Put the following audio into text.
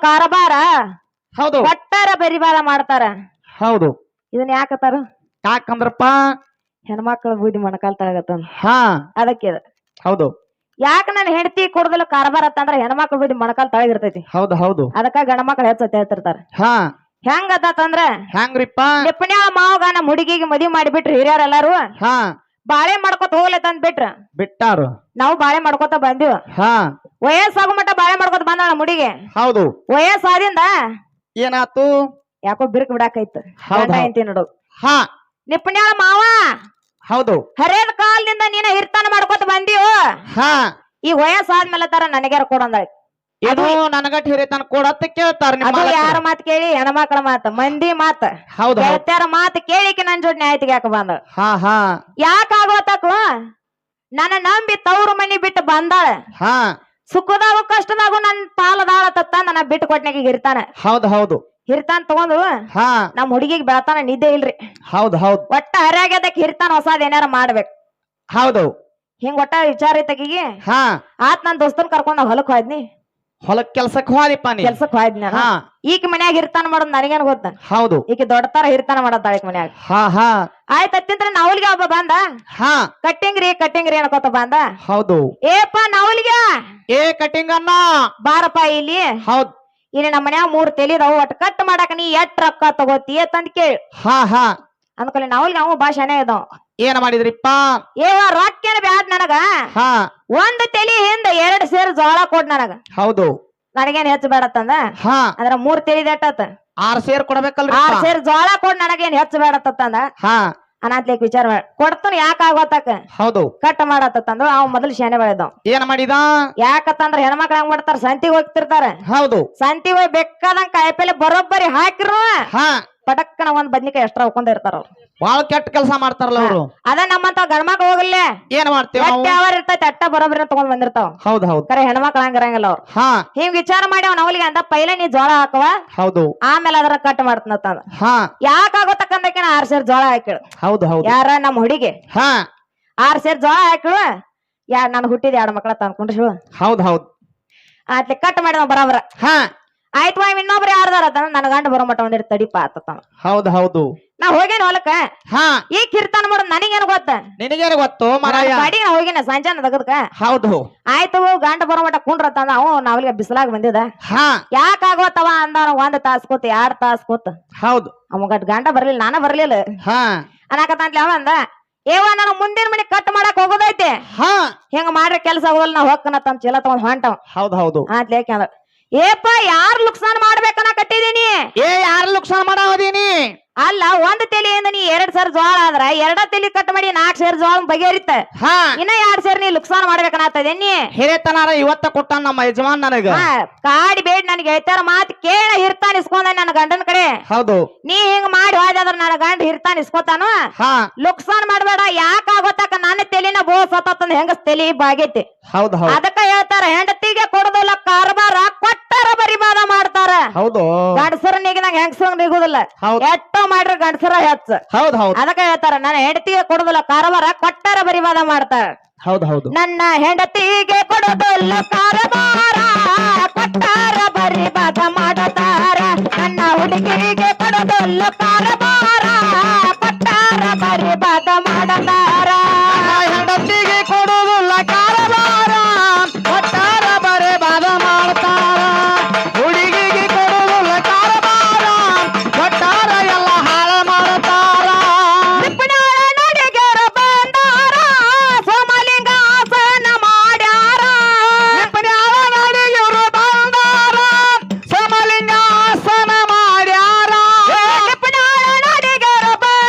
ಕಾರಬಾರ ಹೌದು ಕೊಟ್ಟಾರ ಬರಿಬಾರ ಮಾಡ್ತಾರ. ಹೌದು ಇದನ್ನ ಯಾಕತ್ತಾರ? ಯಾಕಂದ್ರಪ್ಪ ಹೆಣ್ಮಕ್ಳ ಬುದ್ಧಿ ಮೊಣಕಾಲ್ ತಳಗತ್ತ ಹಾ ಅದಕ್ಕೆ. ಹೌದು ಯಾಕ ನನ್ನ ಹೆಂಡತಿ ಕೊಡದಲ್ಲ ಕಾರಬಾರ ಅಂತಂದ್ರ ಹೆಣ್ಮಕ್ಳ ಬುದ್ಧಿ ಮೊಣಕಾಲ್ ತಳಗಿರ್ತೈತಿ. ಹೌದು ಹೌದು ಅದಕ್ಕ ಗಂಡ ಮಕ್ಳು ಹೆಚ್ಚ ಹೇಳ್ತಿರ್ತಾರ. ಹಾ ಹೆಂಗತ್ತಂದ್ರ ಹೆಂಗ್ರಿಪ್ಪ ನಿಪ್ಪಣ್ಯಾಳ ಮಾವಗ ನಮ್ಮ ಹುಡುಗಿಗೆ ಮದುವೆ ಮಾಡಿಬಿಟ್ರಿ ಹಿರಿಯರೆಲ್ಲಾರು. ಹಾ ಬಾಳೆ ಮಾಡ್ಕೊತ ಹೋಗ್ಲತ್ತ ಅಂದ್ ಬಿಟ್ರ. ಬಿಟ್ಟಾರು ನಾವು ಬಾಳೆ ಮಾಡ್ಕೊತ ಬಂದಿವ. ಹಾ ವಯಸ್ಸಾಗೋ ಮಟ್ಟ ಬಾಳೆ ಮಾಡ್ಕೊತ ಬಂದಾಳ ಮುಡಿಗೆ. ಹೌದು ವಯಸ್ಸಾದಿಂದ ಏನಾತು ಯಾಕೋ ಬಿರುಕು ಬಿಡಾಕೈತ ಹೌದು ಐತಿ ನೋಡು. ಹಾ ನಿಪ್ಪಣ್ಯಾಳ ಮಾವ ಹೌದು ಹರೇದ ಕಾಲದಿಂದ ನೀನ ಹಿರ್ತಾನ ಮಾಡ್ಕೊತ ಬಂದಿವು. ಹಾ ಈ ವಯಸ್ಸಾದ್ಮೇಲೆ ತರ ನನಗ್ಯಾರ ಕೊಡಂದಾಳ. ಇದು ನನಗಟ್ ಹಿರಿತನ ಕೊಡತ್ತ ಕೇಳ್ತಾರ ನಿಮ್ಮ ಅದು ಮಾಲಕರು. ಯಾರ ಮಾತು ಕೇಳಿ ಹೆಣ್ಮಕ್ಳ ಮಾತು ಮಂದಿ ಮಾತ ಹೌದು ಹೌದು ಗೆಳತ್ಯಾರ ಮಾತು ಕೇಳಿಕೆ ನನ್ ಜೋಡಿ ನ್ಯಾಯತಿಗೆ ಯಾಕ ಬಂದ. ಹಾ ಹಾ ಯಾಕಾಗೋತಕು ನನ್ನ ನಂಬಿ ತವ್ರ ಮನಿ ಬಿಟ್ಟು ಬಂದಾಳ. ಹಾ ಸುಖದಾಗು ಕಷ್ಟದಾಗು ನನ್ ಪಾಲದಾಳ ತತ್ತಂದ ನಾ ಬಿಟ್ಟು ಕೊಟ್ನಾಗ ಹಿರ್ತಾನ. ಹೌದು ಹೌದು ಹಿರ್ತಾನ ತಗೊಂಡು ಹಾ ನಮ್ ಹುಡುಗಿಗೆ ಬೆಳತಾನ ನಿದ್ದೆ ಇಲ್ರಿ. ಹೌದು ಹೌದು ಒಟ್ಟ ಹರ್ಯಾಗ್ಯದಕ್ ಹಿರ್ತಾನ ಹೊಸಾದ್ ಏನಾರ ಮಾಡ್ಬೇಕು. ಹೌದು ಹಿಂಗ್ ಒಟ್ಟ ವಿಚಾರ ಐತಕಿಗೆ. ಹಾ ಆತ್ ನನ್ ದೋಸ್ತನ್ ಕರ್ಕೊಂಡ್ ನಾವ್ ಹೊಲಕ್ ಹೋದ್ನಿ. ಹೊಲಕ್ ಕೆಲ್ಸಕ್ ಹೋದಿಪ್ಪ ನೀ. ಕೆಲ್ಸಕ್ ಹೋದ್ನಿ ನಾನು. ಹಾ ಈಕ ಮನ್ಯಾಗ ಹಿರ್ತಾನ ಮಾಡೋದ್ ನನಗೇನ್ ಗೊತ್ತ. ಹೌದು ಈಕೆ ದೊಡ್ಡ ತರ ಹಿರ್ತಾನ ಮಾಡತ್ತಾಳ ಈಕ ಮನ್ಯಾಗ. ಹಾ ಹಾ ಆಯ್ತ ಅತ್ತಿಂದ್ರ ನಾವಲ್ಗೆ ಒಬ್ಬ ಬಂದ. ಹಾ ಕಟ್ಟಿಂಗ್ರಿ ಅನ್ಕೋತ ಬಂದ. ಹೌದು ಏಪ ನಾವಲ್ಗೆ ಏ ಕಟಿಂಗ್ ಅನ್ನ ಬಾರಪ್ಪ ಇಲ್ಲಿ. ಹೌದ್ ಇಲ್ಲಿ ನಮ್ಮ ಮನ್ಯಾಗ 3 ತೆಲಿದಾವು ಒಟ್ಟು ಕಟ್ ಮಾಡಾಕ ನೀ ಎಷ್ಟ್ ರೊಕ್ಕ ತಗೋತಿ ಅಂತಂದ್ ಕೇಳಿ ಹಾ ಹಾ ಅಂದ್ಕೊಳ್ಳಿ ನಾವಲ್ಗೆ ಅವ ಭಾಷೆನೇ ಇದಾವ. ಏನ್ ಮಾಡಿದ್ರಿಪ್ಪ? ಏವ ರೊಕ್ಕೇನ ಬ್ಯಾಡ್ ನನಗ. ಹಾ 1 ತೆಲಿ ಹಿಂದ 2 ಸೇರ್ ಜೋಳ ಕೊಡ್ ನನಗ. ಹೌದು ನನಗೇನ್ ಹೆಚ್ಚು ಬೇಡತ್ತಂದ. ಹಾ ಅಂದ್ರ 3 ತೆಲಿದ ಎಟ್ಟತ್ತ 6 ಸೇರ್ ಕೊಡ್ಬೇಕಲ್ರಿ? 6 ಸೇರ್ ಜೋಳ ಕೊಡ್ ನನಗೇನ್ ಹೆಚ್ಚು ಬೇಡತ್ತಂದ. ಹಾ ಅನಾತ್ಲೇಕ್ ವಿಚಾರ ಮಾಡ ಕೊಡ್ತಾನ. ಯಾಕ ಆಗೋತಕ ಹೌದು ಕಟ್ ಮಾಡತ್ತಂದ್ರ ಅವ್ ಮೊದಲು ಶಾನೆ ಬೆಳೆದವ್. ಏನ್ ಮಾಡಿದ? ಯಾಕತ್ತಂದ್ರ ಹೆಣ್ಮಕ್ಳು ಹೆಂಗ್ ಮಾಡ್ತಾರ ಸಂತಿಗೆ ಹೋಗ್ತಿರ್ತಾರ. ಹೌದು ಸಂತಿಗೆ ಹೋಗಿ ಬೇಕಾದಂಗ ಕಾಯಿಪಲ್ಲೆ ಬರೋಬ್ಬರಿ ಹಾಕಿರು ಹಾ ಪಟಕ್ಕನ 1 ಬದ್ನಿಕಾಯಿ ಎಷ್ಟ್ರ ಹಾಕೊಂಡಿರ್ತಾರ ಅವ್ರು. ಬಾಳ ಕೆಟ್ಟ ಕೆಲಸ ಮಾಡ್ತಾರಲ್ಲ ಅವರು. ಅದ ನಮ್ಮಂತ ಗಂಡ್ಮಕ್ಳು ಹೋಗಲ್ಲೇ ಏನ್ ಮಾಡ್ತೇವ ನಾವು? ಯಾವ ಇರ್ತೈತಿ ಅಟ್ಟ ಬರೋಬ್ಬರಿ ತಗೊಂಡ್ ಬಂದಿರ್ತಾವ. ಹೌದು ಹೌದು ಕರೆ ಹೆಣ್ಮಕ್ಳು ಹಂಗಿರಂಗಿಲ್ಲ ಅವ್ರು. ಹಾ ಹಿಂಗ್ ವಿಚಾರ ಮಾಡಿ ಅವ್ನ ಅವಲಿಗೆ ಅಂತ ಪೈಲೆ ನೀ ಜೋಳ ಹಾಕವ ಹೌದು ಆಮೇಲೆ ಅದರ ಕಟ್ ಮಾಡ್ತಂದ. ಹಾ ಯಾಕಾಗೋತಕ್ಕಂದಕಿನ 6 ಸೇರ್ ಜೋಳ ಹಾಕಿಳು. ಹೌದು ಹೌದು ಯಾರ ನಮ್ಮ ಹುಡುಗಿ ಹಾ 6 ಸೇರ್ ಜೋಳ ಹಾಕಿಳು. ನನ್ ಹುಟ್ಟಿದ 2 ಮಕ್ಳ ತಂದ್ಕೊಂಡ್ರು. ಹೌದು ಹೌದು ಆತ್ಲೆ ಕಟ್ ಮಾಡಿದ ಬರಾಬರ. ಹಾ ಆಯ್ತು ಇನ್ನೊಬ್ರು ಯಾರ್ದಾರ ನನ್ ಗಂಡ ಬರೋ ಮಟ್ಟ ಒಂದಿಟ್ಟು ತಡಿಪ ಆತ. ಹೌದು ಹೌದು ನಾ ಹೋಗೇನ ಹೊಲಕ್ಕ. ಹಾ ಈ ಕಿರ್ತಾನ ಮಾಡೋದ್ ನನಗೇನ್ ಗೊತ್ತ. ನಿನಗೇನು ಗೊತ್ತು ಮರಾಯ? ಬಾಡಿ ನಾ ಹೋಗಿನ ಸಂಜಾನ ತಗದ್ಕ. ಹೌದು ಆಯ್ತು ಗಂಡ ಬರೋ ಮಟ್ಟ ಕುಂಡ್ರತಂದ. ಅವ್ ನಾವಲಿಗೆ ಬಿಸಲಾಗ ಬಂದಿದ. ಹಾ ಯಾಕಾಗೋತವ ಅಂದ 1 ತಾಸ್ ಕೂತ್ 2 ತಾಸ್ ಕೂತ್. ಹೌದು ಅವ ಗಂಡ ಬರ್ಲಿಲ್ಲ ನಾನ ಬರ್ಲಿಲ್ಲ ಹಾ ಅನ್ನಕತ್ತಂತ್ಲಿ. ಅವ ಅಂದ ಏವ ನಾನು ಮುಂದಿನ ಮನಿ ಕಟ್ ಮಾಡಕ್ ಹೋಗೋದೈತಿ. ಹಾ ಹಿಂಗ ಮಾಡ್ರಿ ಕೆಲ್ಸ ಹೋಗಲ್ಲ ನಾ ಹೋಗ್ಕನತ್ತಂತ ಚೀಲ ತಗೊಂಡ್ ಹೊಂಟವ್. ಹೌದು ಹೌದು ಆತ್ಲೇಕ ಅಂದ ಏಪ ಯಾರ್ ಲುಕ್ಸಾನ್ ಮಾಡ್ಬೇಕನ್ನ ಕಟ್ಟಿದೀನಿ. ಏ ಯಾರ ಲುಕ್ಸಾನ್ ಮಾಡಾವದೀನಿ? ಅಲ್ಲ 1 ತೆಲಿಯಿಂದ ನೀ 2 ಸೇರ್ ಜೋಳ ಆದ್ರ 2 ತೆಲಿ ಕಟ್ ಮಾಡಿ 4 ಸೇರ್ ಜೋಳ ಬಗೆಹರಿತ. ಹಾ ಇನ್ನ 2 ಸೇರ್ ನೀ ಲುಕ್ಸಾನ್ ಮಾಡ್ಬೇಕನ್ನತ್ತದ ನೀ. ಹಿರೇತನಾರ ಇವತ್ತ ಕೊಟ್ಟ ನಮ್ಮ ಯಜಮಾನ್ ನನಗ. ಕಾಡಿ ಬೇಡ ನನ್ಗೆ ಹೇಳ್ತಾರ ಮಾತ್ ಕೇಳ ಹಿರ್ತಾನ ಇಸ್ಕೊಂಡ ನನ್ನ ಗಂಡನ ಕಡೆ. ಹೌದು ನೀ ಹಿಂಗ್ ಮಾಡಿ ಹೋದ್ರ ನನ್ನ ಗಂಡ ಹಿರ್ತಾನ ಇಸ್ಕೊತಾನು. ಹಾ ಲುಕ್ಸಾನ್ ಮಾಡ್ಬೇಡ. ಯಾಕಾಗೋತಕ ನನ್ನ ತೆಲಿನ ಬೋ ಸತ್ತಂದ ಹೆಂಗಸ್ ತೆಲಿ ಬಾಗೈತಿ. ಹೌದು ಹೌದು ಅದಕ್ಕ ಹೇಳ್ತಾರ ಹೆಂಡತಿಗೆ ಕೊಡುದಿಲ್ಲ ಕಾರಬಾರ ಕೊಟ್ಟಾರ ಬರಿಬಾದ ಮಾಡ್ತಾರ. ಹೌದು ಗಂಡಸರ ನೀಗಿನಾಗ ಹೆಂಗಸರ ನಿಗುದಿಲ್ಲ. ಹೌದು. ಎಷ್ಟೋ ಮಾಡ್ರಿ ಗಂಡಸರ ಹೆಚ್ಚ. ಹೌದು ಹೌದು ಅದಕ್ಕ ಹೇಳ್ತಾರ ನನ್ನ ಹೆಂಡತಿಗೆ ಕೊಡುದಿಲ್ಲ ಕಾರಬಾರ ಕೊಟ್ಟಾರ ಬರಿಬಾದ ಮಾಡ್ತಾರ. ಹೌದು ಹೌದು ನನ್ನ ಹೆಂಡತಿಗೆ ಕೊಡುದಿಲ್ಲ ಕಾರಬಾರ ಕೊಟ್ಟಾರ ಬರಿಬಾದ ಮಾಡತಾರ. ನನ್ನ ಹುಡುಗಿಗೆ ಕೊಡುದಿಲ್ಲ ಕಾರಬಾರ ಕೊಟ್ಟಾರ ಬರಿಬಾದ ಮಾಡತಾರ. ಹೆಂಡತಿಗೆ ಕೊಡುವುದಿಲ್ಲ ಕಾರಬಾರ ಕೊಟ್ಟಾರ ಬರೇ ಬಾದ ಮಾಡ್ತಾರ. ಹುಡುಗಿಗೆ ಕೊಡುವುದಿಲ್ಲ ಕಾರಬಾರ ಕೊಟ್ಟಾರ ಎಲ್ಲ ಹಾಳ ಮಾಡ್ತಾರ. ನಿಪ್ಪಣಾಳ ನಡಿಗೆರ ಬಂದಾರ ಸೋಮಲಿಂಗ ಆಸನ ಮಾಡ್ಯಾರ. ನಿಪ್ಪಣ್ಯಾಳ ನಡಿಗೆರು ಬಂದಾರ ಸೋಮಲಿಂಗ ಆಸನ ಮಾಡ್ಯಾರ. ನಿಪ್ಪಣಾಳ ನಡಿಗೆರ ಬಂದಾರ